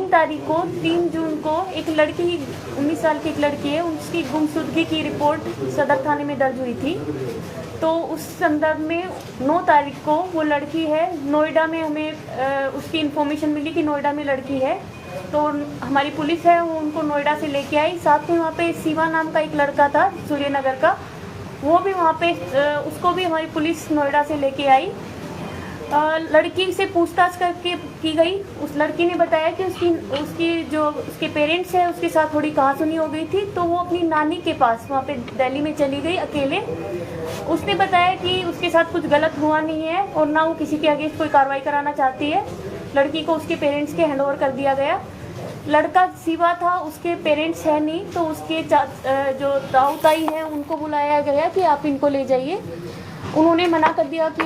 3 जून को एक लड़की 19 साल की एक लड़की है, उसकी गुमशुदगी की रिपोर्ट सदर थाने में दर्ज हुई थी। तो उस संदर्भ में 9 तारीख को वो लड़की है नोएडा में, हमें उसकी इन्फॉर्मेशन मिली कि नोएडा में लड़की है। तो हमारी पुलिस है वो उनको नोएडा से लेके आई। साथ में वहाँ पे शिवा नाम का एक लड़का था सूर्यनगर का, वो भी वहाँ पे उसको भी हमारी पुलिस नोएडा से लेके आई। लड़की से पूछताछ करके की गई। उस लड़की ने बताया कि उसकी जो उसके पेरेंट्स हैं उसके साथ थोड़ी कहासुनी हो गई थी, तो वो अपनी नानी के पास वहाँ पे दिल्ली में चली गई अकेले। उसने बताया कि उसके साथ कुछ गलत हुआ नहीं है और ना वो किसी के अगेंस्ट कोई कार्रवाई कराना चाहती है। लड़की को उसके पेरेंट्स के हैंडओवर कर दिया गया। लड़का शिवा था, उसके पेरेंट्स है नहीं, तो उसके जो ताऊ ताई हैं उनको बुलाया गया कि आप इनको ले जाइए। उन्होंने मना कर दिया कि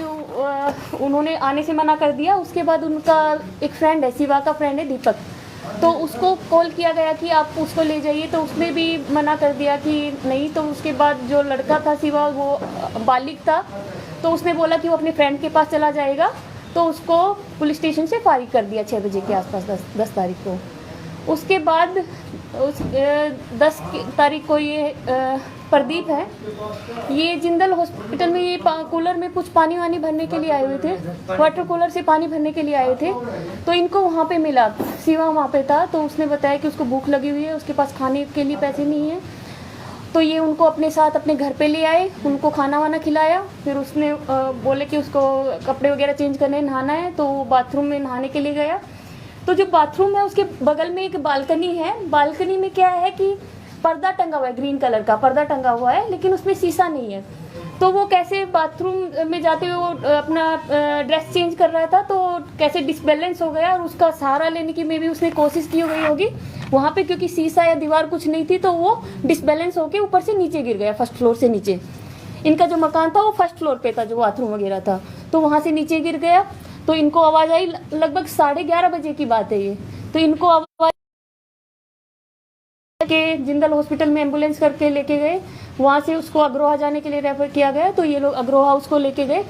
उन्होंने आने से मना कर दिया। उसके बाद उनका एक फ्रेंड है, शिवा का फ्रेंड है दीपक, तो उसको कॉल किया गया कि आप उसको ले जाइए, तो उसने भी मना कर दिया कि नहीं। तो उसके बाद जो लड़का था शिवा, वो बालिग था, तो उसने बोला कि वो अपने फ्रेंड के पास चला जाएगा। तो उसको पुलिस स्टेशन से फारिग कर दिया 6 बजे के आसपास 10 तारीख को। उसके बाद 10 तारीख को ये प्रदीप है, ये जिंदल हॉस्पिटल में ये कूलर में कुछ पानी वानी भरने के लिए आए हुए थे, वाटर कूलर से पानी भरने के लिए आए थे। तो इनको वहाँ पे मिला, शिवा वहाँ पे था, तो उसने बताया कि उसको भूख लगी हुई है, उसके पास खाने के लिए पैसे नहीं है। तो ये उनको अपने साथ अपने घर पे ले आए, उनको खाना वाना खिलाया। फिर उसने बोले कि उसको कपड़े वगैरह चेंज करने नहाना है, तो वो बाथरूम में नहाने के लिए गया। तो जो बाथरूम है उसके बगल में एक बालकनी है। बालकनी में क्या है कि पर्दा टंगा हुआ है, ग्रीन कलर का पर्दा टंगा हुआ है, लेकिन उसमें शीशा नहीं है। तो वो कैसे बाथरूम में जाते हुए वो अपना ड्रेस चेंज कर रहा था, तो कैसे डिसबैलेंस हो गया और उसका सहारा लेने की में भी उसने कोशिश की गई होगी वहाँ पे, क्योंकि शीशा या दीवार कुछ नहीं थी। तो वो डिसबैलेंस होके ऊपर से नीचे गिर गया, फर्स्ट फ्लोर से नीचे। इनका जो मकान था वो फर्स्ट फ्लोर पे था, जो बाथरूम वगैरह था, तो वहाँ से नीचे गिर गया। तो इनको आवाज़ आई, लगभग 11:30 बजे की बात है ये। तो इनको आवाज़ के जिंदल हॉस्पिटल में एम्बुलेंस करके लेके गए। वहाँ से उसको अग्रोहा जाने के लिए रेफर किया गया। तो ये लोग अग्रोहा उसको लेके गए।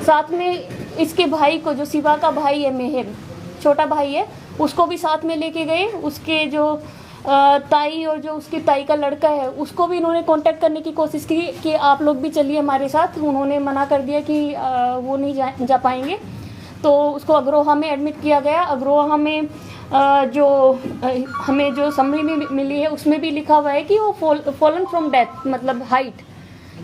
साथ में इसके भाई को, जो शिवा का भाई है मेहर, छोटा भाई है, उसको भी साथ में लेके गए। उसके जो ताई और जो उसकी ताई का लड़का है, उसको भी इन्होंने कांटेक्ट करने की कोशिश की कि आप लोग भी चलिए हमारे साथ। उन्होंने मना कर दिया कि वो नहीं जा पाएंगे। तो उसको अग्रोहा में एडमिट किया गया। अग्रोहा में जो हमें जो समरी में मिली है उसमें भी लिखा हुआ है कि वो फॉलन फ्रॉम डेथ, मतलब हाइट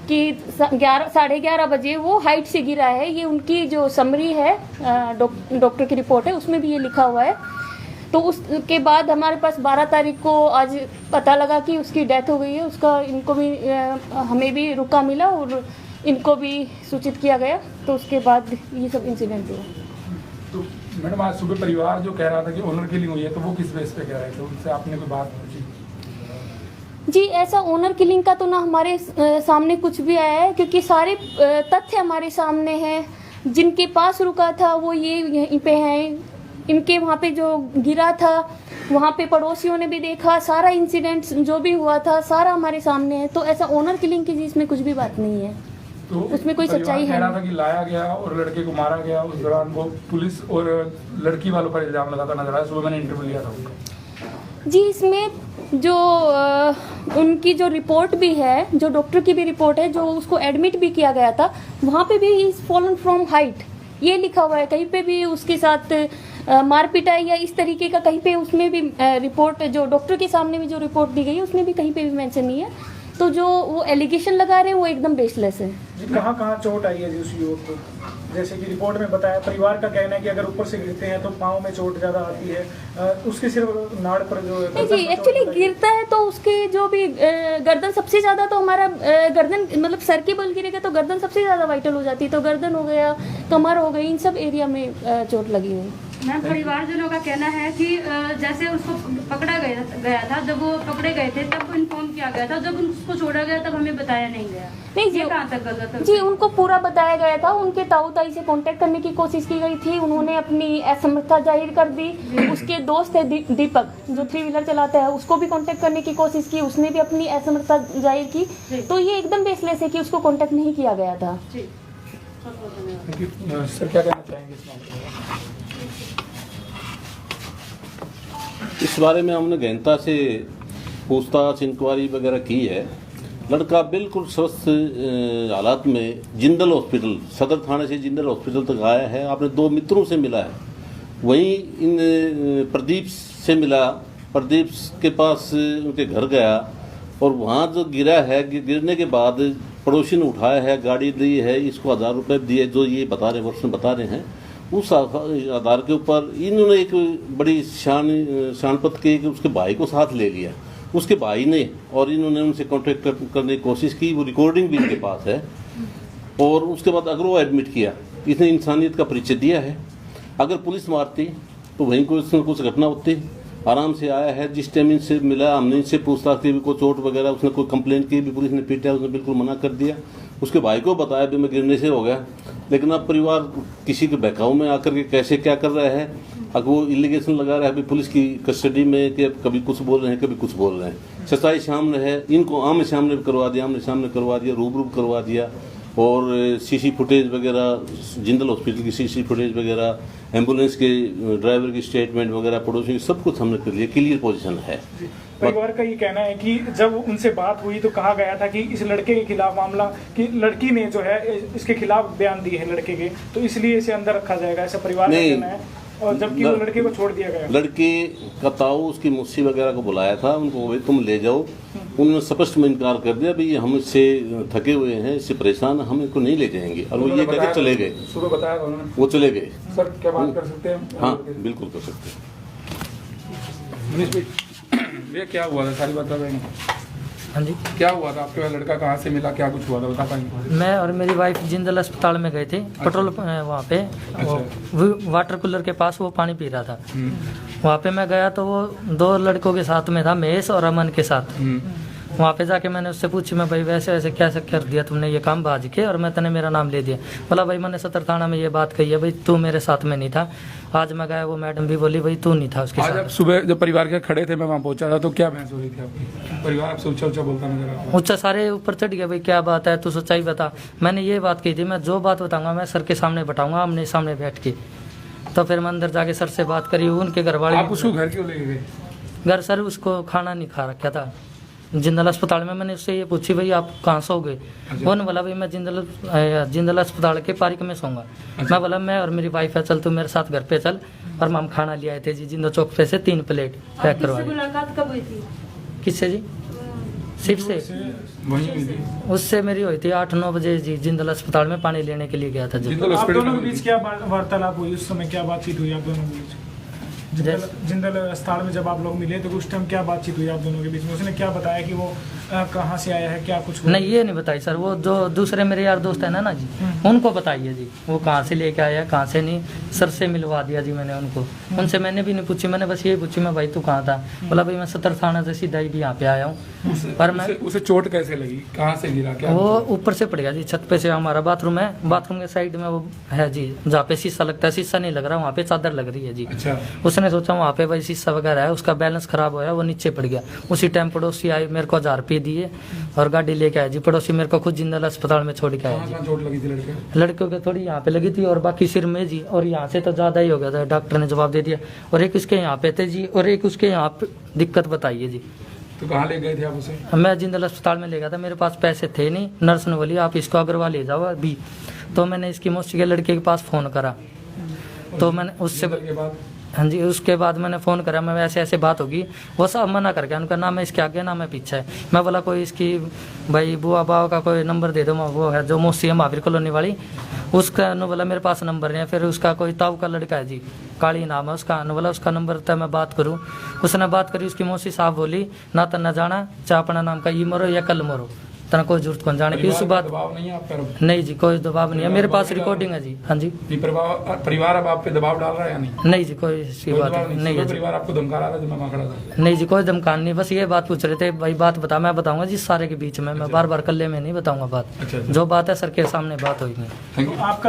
कि 11:30 बजे वो हाइट से गिरा है। ये उनकी जो समरी है डॉक्टर की रिपोर्ट है, उसमें भी ये लिखा हुआ है। तो उसके बाद हमारे पास 12 तारीख को आज पता लगा कि उसकी डेथ हो गई है। उसका इनको भी हमें भी रुका मिला और इनको भी सूचित किया गया। तो उसके बाद ये सब इंसिडेंट हुआ। तो मैडम, आज सुबह परिवार जो कह रहा था कि ओनर किलिंग हुई है, तो वो किस बेस पे कह रहे थे? उनसे आपने कोई बात पूछी? जी, ऐसा ओनर किलिंग का तो ना हमारे सामने कुछ भी आया है, क्योंकि सारे तथ्य हमारे सामने हैं। जिनके पास रुका था वो ये यहीं पे हैं। इनके वहाँ पे जो गिरा था वहाँ पे पड़ोसियों ने भी देखा। सारा इंसिडेंट जो भी हुआ था सारा हमारे सामने है। तो ऐसा ओनर किलिंग की जिसमें कुछ भी बात नहीं है, तो उसमें कोई सच्चाई है। कह रहा था कि लाया गया और लड़के को मारा गया। उस दौरान वो पुलिस और लड़की वालों पर इल्जाम लगाता नजर आया। सुबह मैंने इंटरव्यू लिया था उनका। जी, इसमें जो उनकी जो रिपोर्ट भी है, जो डॉक्टर की भी रिपोर्ट है, जो उसको एडमिट भी किया गया था, वहाँ पे भी इज फॉलन फ्रॉम हाइट ये लिखा हुआ है। कहीं पे भी उसके साथ मार पिटाई या इस तरीके का कहीं पे उसमें भी रिपोर्ट, जो डॉक्टर के सामने भी जो रिपोर्ट दी गई है उसमें भी कहीं पे भी मेंशन नहीं है। तो जो वो एलिगेशन लगा रहे हैं वो एकदम बेसलेस है। कहाँ कहाँ चोट आई है जी उस युवक को? जैसे कि रिपोर्ट में बताया, परिवार का कहना है कि अगर ऊपर से गिरते हैं तो पाँव में चोट ज़्यादा आती है। उसके सिर्फ नाड़ पर जो नहीं जी, एक्चुअली गिरता है तो उसके जो भी गर्दन सबसे ज़्यादा, तो हमारा गर्दन मतलब सर के बल गिरेगा तो गर्दन सबसे ज़्यादा वाइटल हो जाती है। तो गर्दन हो गया, कमर हो गई, इन सब एरिया में चोट लगी हुई। मैम, परिवारजनों का कहना है कि जैसे उसको पकड़ा गया था, जब वो पकड़े गए थे तब इन्फॉर्म किया गया था, जब उसको छोड़ा गया तब हमें बताया नहीं गया। नहीं जी, कहाँ तक गलत है? जी, उनको पूरा बताया गया था। उनके ताऊ ताई से कांटेक्ट करने की कोशिश की गई थी, उन्होंने अपनी असमर्थता जाहिर कर दी। उसके दोस्त है दीपक, जो 3 व्हीलर चलाता है, उसको भी कांटेक्ट करने की कोशिश की, उसने भी अपनी असमर्थता जाहिर की। तो ये एकदम बेसलेस है कि उसको कांटेक्ट नहीं किया गया था। सर क्या कहना चाहेंगे इस मामले में? इस बारे में हमने गहनता से पूछताछ इंक्वायरी वगैरह की है। लड़का बिल्कुल स्वस्थ हालात में जिंदल हॉस्पिटल, सदर थाने से जिंदल हॉस्पिटल तक आया है। आपने 2 मित्रों से मिला है, वहीं इन प्रदीप से मिला। प्रदीप के पास उनके घर गया और वहाँ जो गिरा है, गिरने के बाद पड़ोसी ने उठाया है, गाड़ी दी है, इसको 1000 रुपये दिए, जो ये बता रहे वर्ष में बता रहे हैं। उस आधार के ऊपर इन्होंने एक बड़ी शानपत की कि उसके भाई को साथ ले लिया। उसके भाई ने और इन्होंने उनसे कांटेक्ट करने की कोशिश की, वो रिकॉर्डिंग भी इनके पास है। और उसके बाद अगर वो एडमिट किया, इसने इंसानियत का परिचय दिया है। अगर पुलिस मारती तो वहीं कुछ घटना होती। आराम से आया है, जिस टाइम इनसे मिला हमने इनसे पूछताछ की, भी कोई चोट वगैरह उसने कोई कंप्लेंट की भी, पुलिस ने पीटा, उसने बिल्कुल मना कर दिया। उसके भाई को बताया भी मैं गिरने से हो गया, लेकिन अब परिवार किसी के बहकाव में आकर के कैसे क्या कर रहा है। अब वो इलिगेशन लगा रहा है अभी पुलिस की कस्टडी में कि कभी कुछ बोल रहे हैं, कभी कुछ बोल रहे हैं। सच्चाई सामने है, इनको आमने सामने करवा दिया, रूबरू करवा दिया। और सीसी फुटेज वगैरह, जिंदल हॉस्पिटल की सीसी फुटेज वगैरह, एम्बुलेंस के ड्राइवर की स्टेटमेंट वगैरह, पड़ोसी सब कुछ हमने कर लिया। क्लियर पोजीशन है। परिवार का ये कहना है कि जब उनसे बात हुई तो कहा गया था कि इस लड़के के खिलाफ मामला, कि लड़की ने जो है इसके खिलाफ बयान दिए हैं लड़के के, तो इसलिए इसे अंदर रखा जाएगा, ऐसा परिवार का कहना है। और जबकि वो लड़के को छोड़ दिया गया। लड़की का ताऊ उसकी मुस्सी वगैरह को बुलाया था, उनको भाई तुम ले जाओ। उन्होंने स्पष्ट में इनकार कर दिया, भाई हम इससे थके हुए हैं, इससे परेशान, हम इनको नहीं ले जाएंगे। और वो ये कहकर चले गए। सुबह बताया उन्होंने, वो चले गए। सर क्या बात कर सकते हैं? हाँ बिल्कुल कर सकते हैं। ये क्या हुआ था, सारी बात बताएंगे? हाँ जी, क्या हुआ था? आपके लड़का कहाँ से मिला, क्या कुछ हुआ था, बता पाएंगे? मैं और मेरी वाइफ जिंदल अस्पताल में गए थे। पेट्रोल वहाँ पे वो वाटर कूलर के पास वो पानी पी रहा था। वहाँ पे मैं गया तो वो 2 लड़कों के साथ में था, महेश और अमन के साथ। वहाँ पे जाके मैंने उससे पूछी, मैं भाई वैसे वैसे कैसे कर दिया तुमने ये काम बाज के, और मैं तने मेरा नाम ले दिया। बोला भाई मैंने सदर थाना में ये बात कही है, भाई तू मेरे साथ में नहीं था। आज मैं गया, वो मैडम भी बोली भाई तू नहीं था उसके आज साथ। आप सुबह जब परिवार के खड़े थे, मैं वहाँ पहुँचा था, तो क्या बहस हो रही थी आपकी? परिवार आपसे ऊंचा ऊंचा बोलता नजर आ रहा? ऊंचा सारे ऊपर चढ़ गया, भाई क्या बात है, तू सच्चाई बता। मैंने ये बात की थी, मैं जो बात बताऊंगा मैं सर के सामने बताऊंगा, आमने सामने बैठ के। तो फिर मैं अंदर जाके सर से बात करी, उनके घर वाले। आप उसको घर क्यों ले गए? घर सर उसको खाना नहीं खा रखा था जिंदल अस्पताल में। मैंने उससे ये पूछी भाई आप कहाँ सोओगे? वो ने बोला भाई मैं जिंदल अस्पताल के पार्क में सोऊंगा। मैं बोला मैं और मेरी वाइफ है, चल तू मेरे साथ घर पे चल। और हम खाना ले आए थे जी, जिंदल चौक पे से 3 प्लेट पैक करवाए। मुलाकात कब हुई थी? किससे जी? शिव से। वहीं हुई थी? उससे मेरी हुई थी 8-9 बजे जी, जिंदल अस्पताल में पानी लेने के लिए गया था। जब जिंदल आप हॉस्पिटल दोनों में के बीच क्या वार्तालाप हुई उस समय, क्या बातचीत हुई आप दोनों के बीच? जिंदल अस्पताल में जब आप लोग मिले तो उस टाइम क्या बातचीत हुई आप दोनों के बीच में? उसने क्या बताया कि वो कहाँ से आया है, क्या कुछ हुआ? नहीं ये नहीं बताई सर, वो जो दूसरे मेरे यार दोस्त है ना जी, उनको बताइए जी वो कहाँ से लेके आया, कहाँ से नहीं। सर से मिलवा दिया जी मैंने उनको। उनसे मैंने भी नहीं पूछी, मैंने बस ये पूछी मैं भाई तू कहाँ था? बोला भाई मैं सदर थाना से सीधा ही यहाँ पे आया हूँ। पर मैं उसे चोट कैसे लगी, कहाँ से गिरा, क्या? वो ऊपर से पड़ गया जी, छत पे से। हमारा बाथरूम है, बाथरूम के साइड में वो है जी, जहाँ पे शीशा लगता है, शीशा नहीं लग रहा, वहाँ पे चादर लग रही है जी। अच्छा। उसने सोचा वहाँ पे भाई शीशा वगैरह है, उसका बैलेंस खराब होया, वो नीचे पड़ गया। उसी टाइम पड़ोसी आए, मेरे को 1000 रुपये दिए और गाड़ी लेके आए जी। पड़ोसी मेरे को खुद जिंदल अस्पताल में छोड़ के आया जी। कहाँ चोट लगी थी लड़के? लड़कियों के थोड़ी यहाँ पे लगी थी और बाकी सिर में जी, और यहाँ से तो ज़्यादा ही हो गया था, डॉक्टर ने जवाब दे दिया। और एक उसके यहाँ पे थे जी, और एक उसके यहाँ पे दिक्कत बताइए जी। तो कहाँ ले गए थे आप उसे? मैं जिंदल अस्पताल में ले गया था, मेरे पास पैसे थे नहीं। नर्स ने बोली आप इसको अग्रवाल ले जाओ अभी। तो मैंने इसकी मौसी के लड़के के पास फ़ोन करा, तो मैंने उससे के बाद हाँ जी, उसके बाद मैंने फ़ोन करा, मैं ऐसे ऐसे बात होगी। वो सब मना कर गया, उनका नाम है इसके आगे, नाम है पीछे है। मैं बोला कोई इसकी भाई बुआ बाव का कोई नंबर दे दो, वो है जो मौसी है महावीर कॉलोनी वाली, उसका। उन्होंने बोला मेरे पास नंबर नहीं है। फिर उसका कोई ताऊ का लड़का है जी, काली नाम है उसका। बोला उसका नंबर था, मैं बात करूँ। उसने बात करी, उसकी मौसी साहब बोली ना तो न जाना, चाहे अपना नाम का ये मरो या कल मरो, तना कोई जरूरत कौन जाने की। उस बात दबाव नहीं है आप पर? नहीं जी, कोई दबाव नहीं है, मेरे पास रिकॉर्डिंग है जी। हाँ जी, परिवार अब आप पे दबाव डाल रहा है या नहीं? नहीं जी, कोई ऐसी बात नहीं है जी। परिवार आपको धमका रहा था जब मैं वहाँ खड़ा था? नहीं जी, कोई धमकान नहीं, बस ये बात पूछ रहे थे भाई बात बता। मैं बताऊंगा जी सारे के बीच में, मैं बार बार कल्ले में नहीं बताऊंगा बात। जो बात है सर के सामने बात होगी। Thank you. आपका